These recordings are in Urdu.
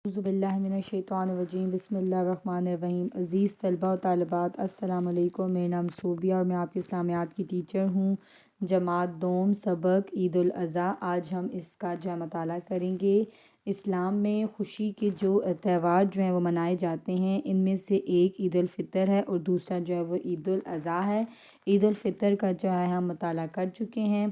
اعوذ باللہ من الشیطان الرجیم، بسم اللہ الرحمن الرحیم۔ عزیز طلبہ و طالبات، السلام علیکم۔ میرا نام صوبیہ اور میں آپ کی اسلامیات کی ٹیچر ہوں۔ جماعت دوم، سبق عید الاضحیٰ۔ آج ہم اس کا جو ہے مطالعہ کریں گے۔ اسلام میں خوشی کے جو تہوار جو ہیں وہ منائے جاتے ہیں، ان میں سے ایک عید الفطر ہے اور دوسرا جو ہے وہ عید الاضحیٰ ہے۔ عید الفطر کا جو ہے ہم مطالعہ کر چکے ہیں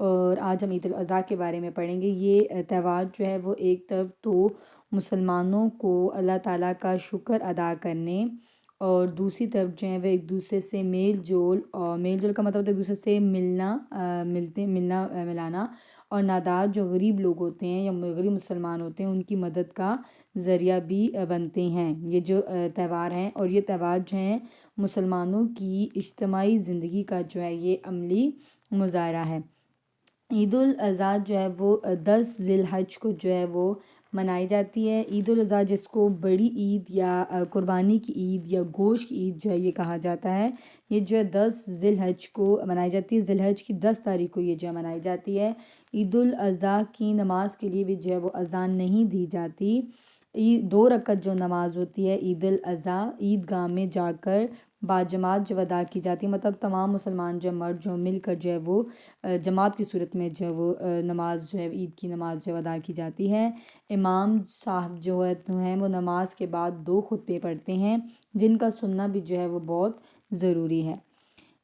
اور آج ہم عید الاضحیٰ کے بارے میں پڑھیں گے۔ یہ تہوار جو ہے وہ ایک طرف تو مسلمانوں کو اللہ تعالیٰ کا شکر ادا کرنے اور دوسری طرف جو ہے وہ ایک دوسرے سے میل جول، اور میل جول کا مطلب ہوتا ہے ایک دوسرے سے ملانا، اور نادار جو غریب لوگ ہوتے ہیں یا غریب مسلمان ہوتے ہیں ان کی مدد کا ذریعہ بھی بنتے ہیں یہ جو تہوار ہیں۔ اور یہ تہوار جو ہیں مسلمانوں کی اجتماعی زندگی کا جو ہے یہ عملی مظاہرہ ہے۔ عید الاضحیٰ جو ہے وہ 10 ذی الحج کو جو ہے وہ منائی جاتی ہے۔ عید الاضحیٰ جس کو بڑی عید یا قربانی کی عید یا گوشت کی عید جو ہے یہ کہا جاتا ہے، یہ جو ہے 10 ذی الحج کو منائی جاتی ہے۔ ذی الحج کی 10 تاریخ کو یہ جو ہے منائی جاتی ہے۔ عید الاضحیٰ کی نماز کے لیے بھی جو ہے وہ اذان نہیں دی جاتی۔ 2 رکعت جو نماز ہوتی ہے عید الاضحیٰ عید گاہ میں جا کر باجماعت جو ادا کی جاتی ہے، مطلب تمام مسلمان جو مرد جو مل کر جو ہے وہ جماعت کی صورت میں جو ہے وہ نماز جو ہے عید کی نماز جو ادا کی جاتی ہے۔ امام صاحب جو ہیں وہ نماز کے بعد 2 خطبے پڑھتے ہیں جن کا سننا بھی جو ہے وہ بہت ضروری ہے۔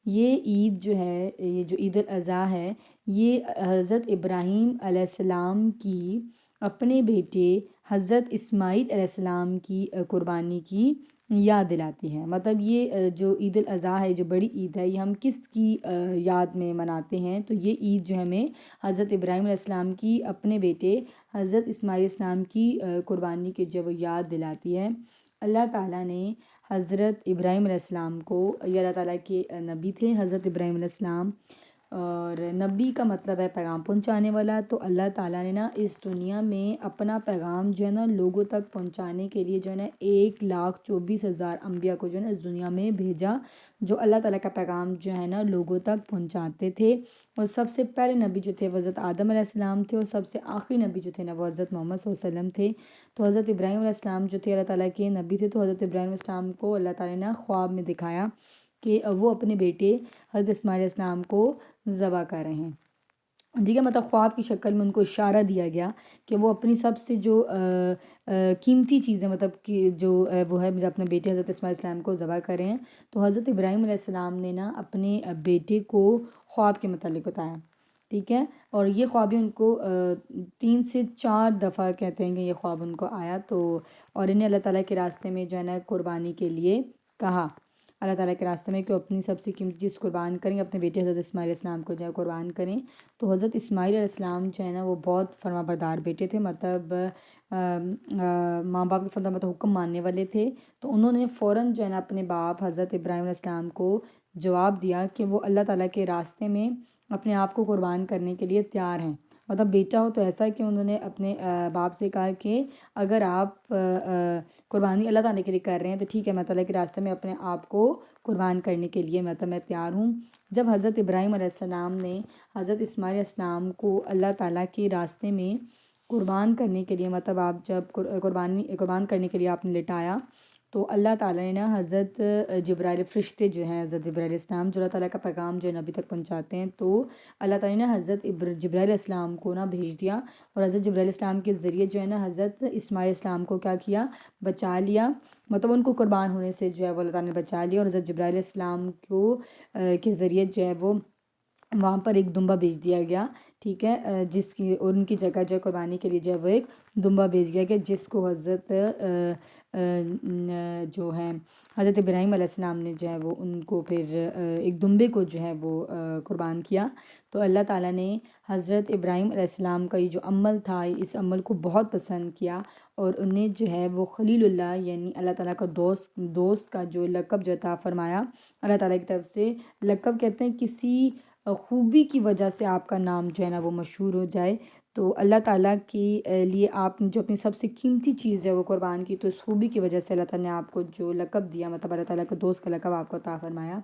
یہ عید جو ہے، یہ جو عید الاضحیٰ ہے، یہ حضرت ابراہیم علیہ السلام کی اپنے بیٹے حضرت اسماعیل علیہ السلام کی قربانی کی یاد دلاتی ہے۔ مطلب یہ جو عید الاضحیٰ ہے، جو بڑی عید ہے، یہ ہم کس کی یاد میں مناتے ہیں؟ تو یہ عید جو ہمیں حضرت ابراہیم علیہ السلام کی اپنے بیٹے حضرت اسماعیل علیہ السلام کی قربانی کی جو وہ یاد دلاتی ہے۔ اللہ تعالیٰ نے حضرت ابراہیم علیہ السلام کو، یہ اللہ تعالیٰ کے نبی تھے حضرت ابراہیم علیہ السلام، اور نبی کا مطلب ہے پیغام پہنچانے والا۔ تو اللہ تعالیٰ نے نا اس دنیا میں اپنا پیغام جو ہے نا لوگوں تک پہنچانے کے لیے جو ہے نا 1,24,000 انبیاء کو جو ہے نا اس دنیا میں بھیجا، جو اللہ تعالیٰ کا پیغام جو ہے نا لوگوں تک پہنچاتے تھے۔ اور سب سے پہلے نبی جو تھے وہ حضرت آدم علیہ السلام تھے، اور سب سے آخری نبی جو تھے نا وہ حضرت محمد صلی اللہ علیہ وسلم تھے۔ تو حضرت ابراہیم علیہ السلام جو تھے اللہ تعالیٰ کے نبی تھے، تو حضرت ابراہیم علیہ السلام کو اللہ تعالیٰ نے خواب میں دکھایا کہ وہ اپنے بیٹے حضرت اسماعیل علیہ السلام کو ذبح کر رہے ہیں۔ ٹھیک ہے، مطلب خواب کی شکل میں ان کو اشارہ دیا گیا کہ وہ اپنی سب سے جو قیمتی چیزیں، مطلب کہ جو وہ ہے مجھے اپنے بیٹے حضرت اسماعیل علیہ السلام کو ذبح کر رہے ہیں۔ تو حضرت ابراہیم علیہ السلام نے نا اپنے بیٹے کو خواب کے متعلق بتایا، ٹھیک ہے، اور یہ خواب ان کو 3 سے 4 دفعہ کہتے ہیں کہ یہ خواب ان کو آیا، تو اور انہیں اللہ تعالیٰ کے راستے میں جو ہے نا قربانی کے لیے کہا، اللہ تعالیٰ کے راستے میں کہ وہ اپنی سب سے قیمتی چیز قربان کریں، اپنے بیٹے حضرت اسماعیل علیہ السلام کو جو ہے قربان کریں۔ تو حضرت اسماعیل علیہ السلام جو ہے نا وہ بہت فرما بردار بیٹے تھے، مطلب ماں باپ کے فرمان مطلب حکم ماننے والے تھے۔ تو انہوں نے فوراً جو ہے نا اپنے باپ حضرت ابراہیم علیہ السلام کو جواب دیا کہ وہ اللہ تعالیٰ کے راستے میں اپنے آپ کو قربان کرنے کے لیے تیار ہیں۔ مطلب بیٹا ہو تو ایسا کہ انہوں نے اپنے باپ سے کہا کہ اگر آپ قربانی اللہ تعالیٰ کے لیے کر رہے ہیں تو ٹھیک ہے، میں تعالیٰ کے راستے میں اپنے آپ کو قربان کرنے کے لیے مطلب میں تیار ہوں۔ جب حضرت ابراہیم علیہ السلام نے حضرت اسماعیل علیہ السلام کو اللہ تعالیٰ کے راستے میں قربان کرنے کے لیے، مطلب آپ جب قربان کرنے کے لیے آپ نے لٹایا، تو اللہ تعالیٰ نے نا حضرت جبرائیل فرشتے جو ہیں، حضرت جبرائیل علیہ السلام جو اللہ تعالیٰ کا پیغام جو ہے نبی تک پہنچاتے ہیں، تو اللہ تعالیٰ نے حضرت جبرائیل علیہ السلام کو نا بھیج دیا، اور حضرت جبرائیل علیہ السلام کے ذریعے جو ہے نا حضرت اسماعیل علیہ السلام کو کیا کیا، بچا لیا، مطلب ان کو قربان ہونے سے جو ہے وہ اللہ تعالیٰ نے بچا لیا، اور حضرت جبرائیل علیہ السلام کو کے ذریعے جو ہے وہ وہاں پر ایک دمبا بھیج دیا گیا، ٹھیک ہے، جس کی ان کی جگہ جو ہے قربانی کے لیے جو ہے وہ ایک دمبا بھیج گیا گیا، جس کو حضرت جو ہے حضرت ابراہیم علیہ السلام نے جو ہے وہ ان کو پھر ایک دمبے کو جو ہے وہ قربان کیا۔ تو اللہ تعالیٰ نے حضرت ابراہیم علیہ السلام کا یہ جو عمل تھا، اس عمل کو بہت پسند کیا، اور انہیں جو ہے وہ خلیل اللہ یعنی اللہ تعالیٰ کا دوست کا جو لقب جو عطا فرمایا اللہ تعالیٰ کی طرف سے۔ لقب کہتے ہیں کسی خوبی کی وجہ سے آپ کا نام جو ہے نا وہ مشہور ہو جائے، تو اللہ تعالیٰ کے لیے آپ نے جو اپنی سب سے قیمتی چیز ہے وہ قربان کی، تو اس خوبی کی وجہ سے اللہ تعالیٰ نے آپ کو جو لقب دیا، مطلب اللہ تعالیٰ کا دوست کا لقب آپ کو عطا فرمایا۔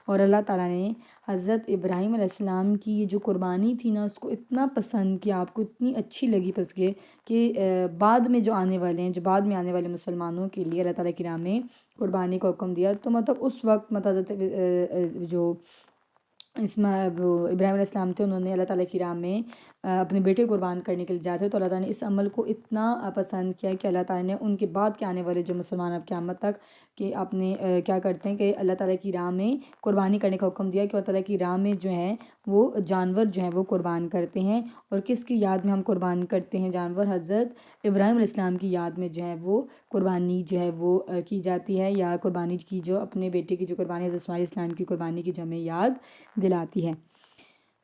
اور اللہ تعالیٰ نے حضرت ابراہیم علیہ السلام کی یہ جو قربانی تھی نا اس کو اتنا پسند کیا، آپ کو اتنی اچھی لگی پس کہ بعد میں جو آنے والے ہیں، جو بعد میں آنے والے مسلمانوں کے لیے اللہ تعالیٰ کی راہ میں قربانی کا حکم دیا۔ تو مطلب اس وقت مطلب حضرت جو وہ ابراہیم علیہ السلام تھے، انہوں نے اللہ تعالیٰ کی راہ میں اپنے بیٹے قربان کرنے کے لیے جاتے، تو اللہ تعالیٰ نے اس عمل کو اتنا پسند کیا کہ اللہ تعالیٰ نے ان کے بعد کے آنے والے جو مسلمان اب قیامت تک کہ اپنے کیا کرتے ہیں کہ اللہ تعالیٰ کی راہ میں قربانی کرنے کا حکم دیا کہ اللہ تعالیٰ کی راہ میں جو ہے وہ جانور جو ہیں وہ قربان کرتے ہیں۔ اور کس کی یاد میں ہم قربان کرتے ہیں جانور؟ حضرت ابراہیم علیہ السلام کی یاد میں جو ہے وہ قربانی جو ہے وہ کی جاتی ہے، یا قربانی کی جو اپنے بیٹے کی جو قربانی حضرت اسماعیل علیہ السلام کی قربانی کی جو ہمیں یاد دلاتی ہے۔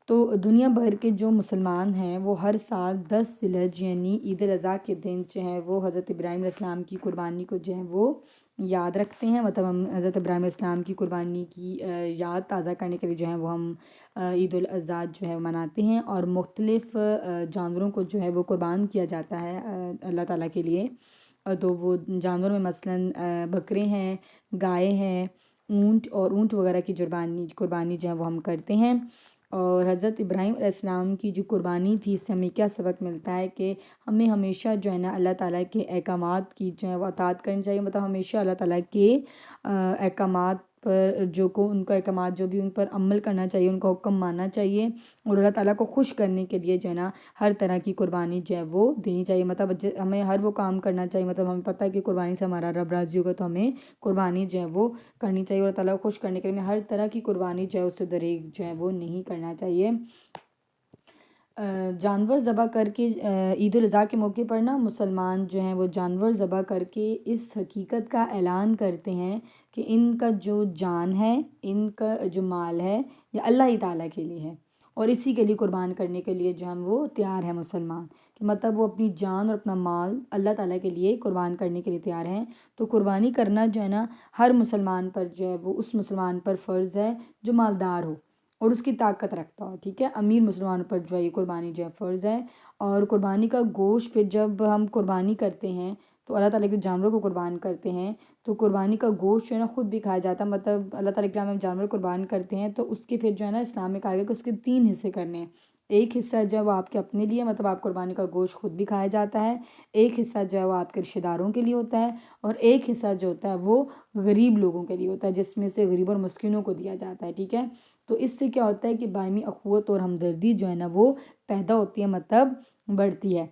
تو دنیا بھر کے جو مسلمان ہیں وہ ہر سال 10 ذی الحجہ یعنی عید الاضحیٰ کے دن جو ہے وہ حضرت ابراہیم علیہ السلام کی قربانی کو جو ہے وہ یاد رکھتے ہیں۔ مطلب ہم حضرت ابراہیم علیہ السلام کی قربانی کی یاد تازہ کرنے کے لیے جو ہے وہ ہم عید الاضحیٰ جو ہے مناتے ہیں، اور مختلف جانوروں کو جو ہے وہ قربان کیا جاتا ہے اللہ تعالیٰ کے لیے۔ تو وہ جانور میں مثلاً بکرے ہیں، گائے ہیں، اونٹ اور اونٹ وغیرہ کی قربانی جو ہے وہ ہم کرتے ہیں۔ اور حضرت ابراہیم علیہ السلام کی جو قربانی تھی، اس سے ہمیں کیا سبق ملتا ہے کہ ہمیں ہمیشہ جو ہے نا اللہ تعالیٰ کے احکامات کی جو ہے وہ اطاعت کرنی چاہیے۔ مطلب ہمیشہ اللہ تعالیٰ کے احکامات پر ان کا احکامات جو بھی ان پر عمل کرنا چاہیے، ان کا حکم ماننا چاہیے، اور اللہ تعالیٰ کو خوش کرنے کے لیے جو ہے نا ہر طرح کی قربانی جو ہے وہ دینی چاہیے۔ مطلب ہمیں ہر وہ کام کرنا چاہیے، مطلب ہمیں پتہ ہے کہ قربانی سے ہمارا رب راضی ہوگا، تو ہمیں قربانی جو ہے وہ کرنی چاہیے، اور اللہ تعالیٰ کو خوش کرنے کے لیے ہمیں ہر طرح کی قربانی جو ہے اس سے دریغ جو ہے وہ نہیں کرنا چاہیے۔ جانور ذبح کر کے عید الاضحیٰ کے موقع پر نا مسلمان جو ہیں وہ جانور ذبح کر کے اس حقیقت کا اعلان کرتے ہیں کہ ان کا جو جان ہے، ان کا جو مال ہے، یہ اللہ ہی تعالیٰ کے لیے ہے، اور اسی کے لیے قربان کرنے کے لیے جو ہم وہ تیار ہیں مسلمان، کہ مطلب وہ اپنی جان اور اپنا مال اللہ تعالیٰ کے لیے قربان کرنے کے لیے تیار ہیں۔ تو قربانی کرنا جو ہے نا ہر مسلمان پر جو ہے وہ اس مسلمان پر فرض ہے جو مالدار ہو اور اس کی طاقت رکھتا ہو، ٹھیک ہے۔ امیر مسلمان پر جو ہے یہ قربانی جو ہے فرض ہے۔ اور قربانی کا گوشت پھر جب ہم قربانی کرتے ہیں تو اللہ تعالیٰ کے جانوروں کو قربان کرتے ہیں، تو قربانی کا گوشت جو ہے نا خود بھی کھایا جاتا ہے۔ مطلب اللہ تعالیٰ کے نام میں جانور قربان کرتے ہیں تو اس کے پھر جو ہے نا اسلام میں کہا گیا کہ اس کے 3 حصے کرنے ہیں۔ ایک حصہ جو ہے وہ آپ کے اپنے لیے، مطلب آپ قربانی کا گوشت خود بھی کھایا جاتا ہے، ایک حصہ جو ہے وہ آپ کے رشتہ داروں کے لیے ہوتا ہے، اور ایک حصہ جو ہوتا ہے وہ غریب لوگوں کے لیے ہوتا ہے، جس میں سے غریب اور مسکینوں کو دیا جاتا ہے، ٹھیک ہے۔ تو اس سے کیا ہوتا ہے کہ باہمی اخوت اور ہمدردی جو ہے نا وہ پیدا ہوتی ہے، مطلب بڑھتی ہے۔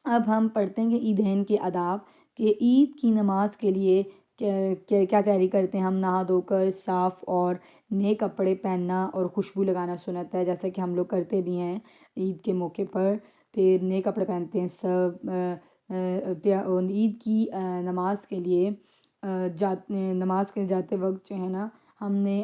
اب ہم پڑھتے ہیں کہ عیدین کے آداب، کہ عید کی نماز کے لیے کیا تیاری کرتے ہیں ہم؟ نہا دھو کر صاف اور نئے کپڑے پہننا اور خوشبو لگانا سنت ہے، جیسا کہ ہم لوگ کرتے بھی ہیں عید کے موقع پر۔ پھر نئے کپڑے پہنتے ہیں سب۔ عید کی نماز کے لیے جاتے وقت جو ہے نا ہم نے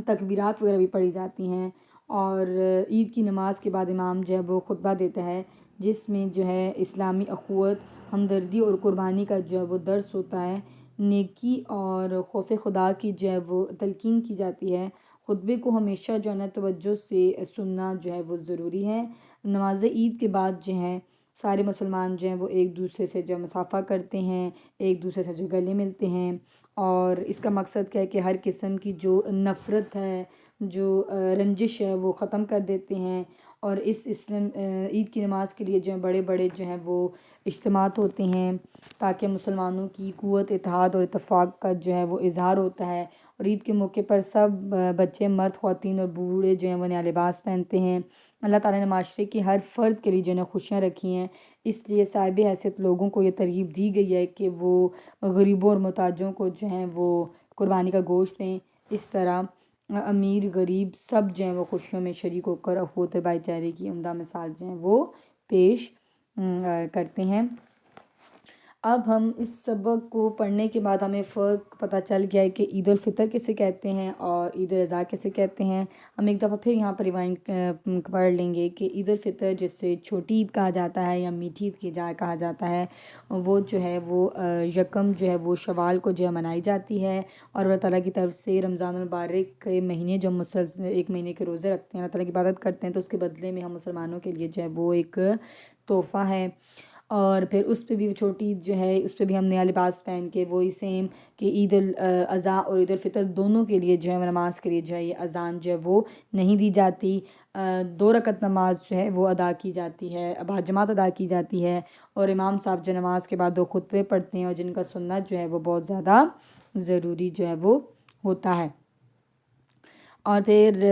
تکبیرات وغیرہ بھی پڑھی جاتی ہیں، اور عید کی نماز کے بعد امام جو ہے وہ خطبہ دیتا ہے، جس میں جو ہے اسلامی اخوت، ہمدردی اور قربانی کا جو ہے وہ درس ہوتا ہے، نیکی اور خوف خدا کی جو ہے وہ تلقین کی جاتی ہے۔ خطبے کو ہمیشہ جو ہے نا توجہ سے سننا جو ہے وہ ضروری ہے۔ نماز عید کے بعد جو ہے سارے مسلمان جو ہیں وہ ایک دوسرے سے جو مصافحہ کرتے ہیں، ایک دوسرے سے جو گلے ملتے ہیں، اور اس کا مقصد کیا ہے کہ ہر قسم کی جو نفرت ہے، جو رنجش ہے وہ ختم کر دیتے ہیں۔ اور عید کی نماز کے لیے جو ہے بڑے بڑے جو ہیں وہ اجتماعات ہوتے ہیں، تاکہ مسلمانوں کی قوت، اتحاد اور اتفاق کا جو ہے وہ اظہار ہوتا ہے۔ اور عید کے موقع پر سب بچے، مرد، خواتین اور بوڑھے جو ہیں وہ نیا لباس پہنتے ہیں۔ اللہ تعالیٰ نے معاشرے کی ہر فرد کے لیے جو ہے نا خوشیاں رکھی ہیں، اس لیے صاحب حیثیت لوگوں کو یہ ترغیب دی گئی ہے کہ وہ غریبوں اور محتاجوں کو جو ہیں وہ قربانی کا گوشت دیں۔ اس طرح امیر غریب سب جو ہیں وہ خوشیوں میں شریک ہو کر اخوت اور بھائی چارے کی عمدہ مثال جو ہیں وہ پیش کرتے ہیں۔ اب ہم اس سبق کو پڑھنے کے بعد ہمیں فرق پتہ چل گیا ہے کہ عید الفطر کسے کہتے ہیں اور عید الاضحیٰ کسے کہتے ہیں۔ ہم ایک دفعہ پھر یہاں پر ریوائنڈ پڑھ لیں گے کہ عید الفطر، جسے چھوٹی عید کہا جاتا ہے یا میٹھی عید کہا جاتا ہے، وہ جو ہے وہ یکم جو ہے وہ شوال کو جو ہے منائی جاتی ہے، اور اللہ تعالیٰ کی طرف سے رمضان المبارک کے مہینے جو مسلسل 1 مہینے کے روزے رکھتے ہیں، اللہ تعالیٰ کی عبادت کرتے ہیں، تو اس کے بدلے میں ہم مسلمانوں کے لیے جو ہے وہ ایک تحفہ ہے۔ اور پھر اس پہ بھی چھوٹی جو ہے اس پہ بھی ہم نیا لباس پہن کے وہی سیم کہ عید الاضحیٰ اور عید الفطر دونوں کے لیے جو ہے نماز کے لیے جو ہے یہ اذان جو ہے وہ نہیں دی جاتی. 2 رکعت نماز جو ہے وہ ادا کی جاتی ہے، باجماعت ادا کی جاتی ہے، اور امام صاحب جو نماز کے بعد 2 خطبے پڑھتے ہیں اور جن کا سنت جو ہے وہ بہت زیادہ ضروری جو ہے وہ ہوتا ہے. اور پھر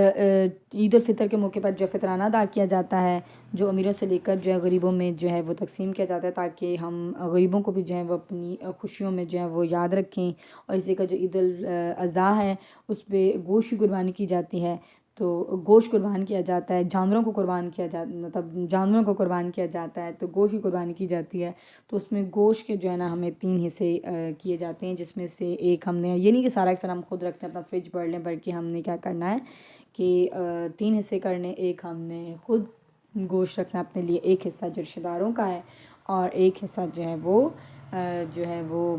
عید الفطر کے موقع پر جو فطرانہ ادا کیا جاتا ہے، جو امیروں سے لے کر جو ہے غریبوں میں جو ہے وہ تقسیم کیا جاتا ہے، تاکہ ہم غریبوں کو بھی جو ہے وہ اپنی خوشیوں میں جو ہے وہ یاد رکھیں. اور اسی کا جو عید الاضحیٰ ہے اس پہ گوشت کی قربانی کی جاتی ہے، تو گوشت قربان کیا جاتا ہے، جانوروں کو قربان کیا جاتا مطلب جانوروں کو قربان کیا جاتا ہے، تو گوشت کی قربانی کی جاتی ہے. تو اس میں گوشت کے جو ہے نا ہمیں 3 حصے کیے جاتے ہیں، جس میں سے ایک ہم نے یہ نہیں کہ سارا کا سارا ہم خود رکھتے ہیں اپنا فریج بھر لیں، بلکہ ہم نے کیا کرنا ہے کہ 3 حصے کرنے. ایک ہم نے خود گوشت رکھنا اپنے لیے، ایک حصہ جو رشتہ داروں کا ہے، اور ایک حصہ جو ہے وہ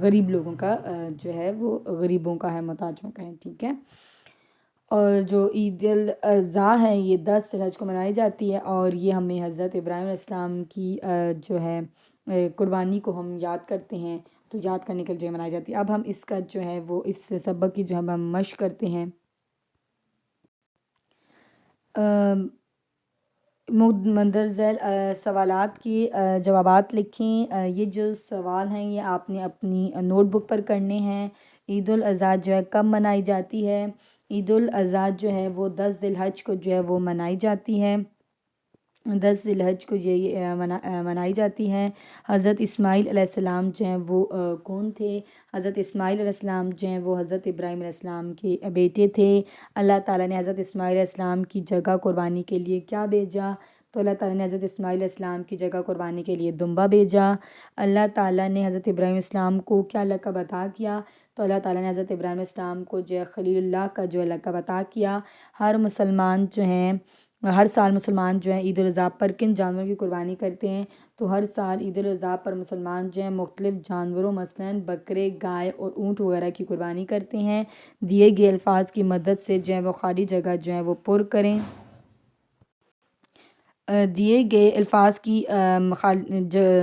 غریب لوگوں کا جو ہے وہ غریبوں کا ہے، محتاجوں کا ہے. ٹھیک ہے. اور جو عید الاضحیٰ ہے یہ 10 ذی الحج کو منائی جاتی ہے، اور یہ ہمیں حضرت ابراہیم علیہ السلام کی جو ہے قربانی کو ہم یاد کرتے ہیں، تو یاد کرنے کے لیے منائی جاتی ہے. اب ہم اس کا جو ہے وہ اس سبق کی جو ہم مشق کرتے ہیں. مندرجہ ذیل سوالات کی جوابات لکھیں. یہ جو سوال ہیں یہ آپ نے اپنی نوٹ بک پر کرنے ہیں. عید الاضحیٰ جو ہے کب منائی جاتی ہے؟ عید الاضحیٰ جو ہے وہ 10 ذی الحج کو جو ہے وہ منائی جاتی ہے. 10 ذی الحج کو یہ منائی جاتی ہے. حضرت اسماعیل علیہ السلام جو ہیں وہ کون تھے؟ حضرت اسماعیل علیہ السلام جو ہیں وہ حضرت ابراہیم علیہ السلام کے بیٹے تھے. اللہ تعالیٰ نے حضرت اسماعیل علیہ السلام کی جگہ قربانی کے لیے کیا بھیجا؟ تو اللہ تعالیٰ نے حضرت اسماعیل علیہ السلام کی جگہ قربانی کے لیے دمبا بھیجا. اللہ تعالیٰ نے حضرت ابراہیم علیہ السلام کو کیا لقب عطا کیا؟ تو اللہ تعالیٰ نے حضرت ابراہیم علیہ السلام کو جو ہے خلیل اللہ کا جو ہے لقب عطا کیا. ہر سال مسلمان جو ہیں عید الاضحیٰ پر کن جانوروں کی قربانی کرتے ہیں؟ تو ہر سال عید الاضحیٰ پر مسلمان جو ہیں مختلف جانوروں مثلاً بکرے، گائے اور اونٹ وغیرہ کی قربانی کرتے ہیں. دیے گئے الفاظ کی مدد سے جو ہے وہ خالی جگہ جو ہے وہ پر کریں. دیے گئے الفاظ کی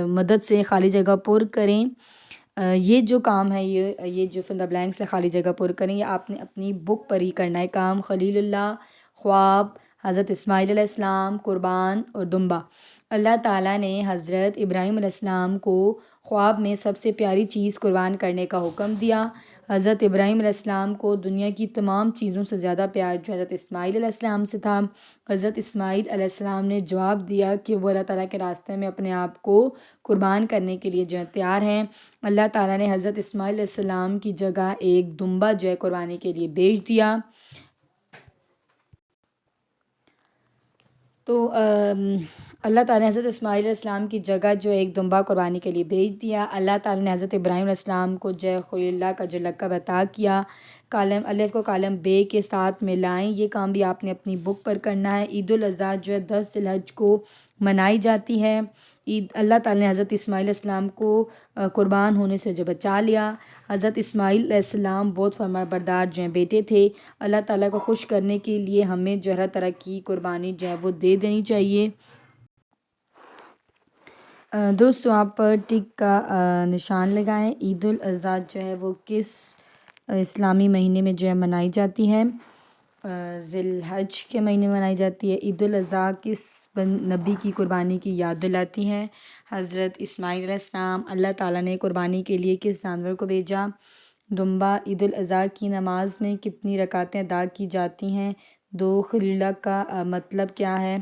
مدد سے خالی جگہ پر کریں. یہ جو کام ہے یہ جو فل دا بلینک سے خالی جگہ پر کریں، یہ آپ نے اپنی بک پر ہی کرنا ہے کام. خلیل اللہ، خواب، حضرت اسماعیل علیہ السلام، قربان اور دمبا. اللہ تعالیٰ نے حضرت ابراہیم علیہ السلام کو خواب میں سب سے پیاری چیز قربان کرنے کا حکم دیا. حضرت ابراہیم علیہ السلام کو دنیا کی تمام چیزوں سے زیادہ پیار جو حضرت اسماعیل علیہ السلام سے تھا. حضرت اسماعیل علیہ السلام نے جواب دیا کہ وہ اللہ تعالیٰ کے راستے میں اپنے آپ کو قربان کرنے کے لیے جو ہے تیار ہیں. اللہ تعالیٰ نے حضرت اسماعیل علیہ السلام کی جگہ ایک دمبا جو ہے قربانی کے لیے بھیج دیا. تو اللہ تعالیٰ نے حضرت اسماعیل علیہ السلام کی جگہ جو ایک دمبا قربانی کے لیے بھیج دیا. اللہ تعالیٰ نے حضرت ابراہیم علیہ السلام کو جو ہے خلیل اللہ کا جو لقب عطا کیا. کالم الف کو کالم بے کے ساتھ ملائیں. یہ کام بھی آپ نے اپنی بک پر کرنا ہے. عید الاضحیٰ جو ہے 10 ذی الحج کو منائی جاتی ہے. اللہ تعالیٰ نے حضرت اسماعیل علیہ السلام کو قربان ہونے سے جو بچا لیا. حضرت اسماعیل علیہ السلام بہت فرمانبردار جو ہیں بیٹے تھے. اللہ تعالیٰ کو خوش کرنے کے لیے ہمیں جو ہر طرح کی قربانی جو ہے وہ دے دینی چاہیے. دوستو آپ پر ٹک کا نشان لگائیں. عید الاضحیٰ جو ہے وہ کس اسلامی مہینے میں جو ہے منائی جاتی ہے؟ ذی الحج کے مہینے میں منائی جاتی ہے. عید الاضحیٰ کس نبی کی قربانی کی یاد دلاتی ہے؟ حضرت اسماعیل علیہ السلام. اللہ تعالیٰ نے قربانی کے لیے کس جانور کو بھیجا؟ دمبا. عید الاضحیٰ کی نماز میں کتنی رکعتیں ادا کی جاتی ہیں؟ 2. خلیل اللہ کا مطلب کیا ہے؟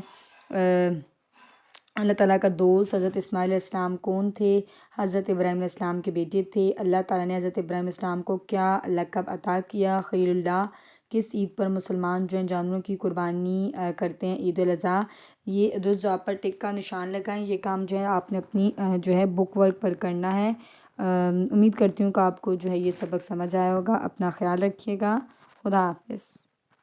اللہ تعالیٰ کا دوست. حضرت اسماعیل علیہ السلام کون تھے؟ حضرت ابراہیم علیہ السلام کے بیٹے تھے. اللہ تعالیٰ نے حضرت ابراہیم علیہ السلام کو کیا لقب عطا کیا؟ خلیل اللہ. کس عید پر مسلمان جو ہیں جانوروں کی قربانی کرتے ہیں؟ عید الاضحیٰ. یہ جو آپ پر ٹک کا نشان لگائیں. یہ کام جو ہے آپ نے اپنی جو ہے بک ورک پر کرنا ہے. امید کرتی ہوں کہ آپ کو جو ہے یہ سبق سمجھ آیا ہوگا. اپنا خیال رکھیے گا. خدا حافظ.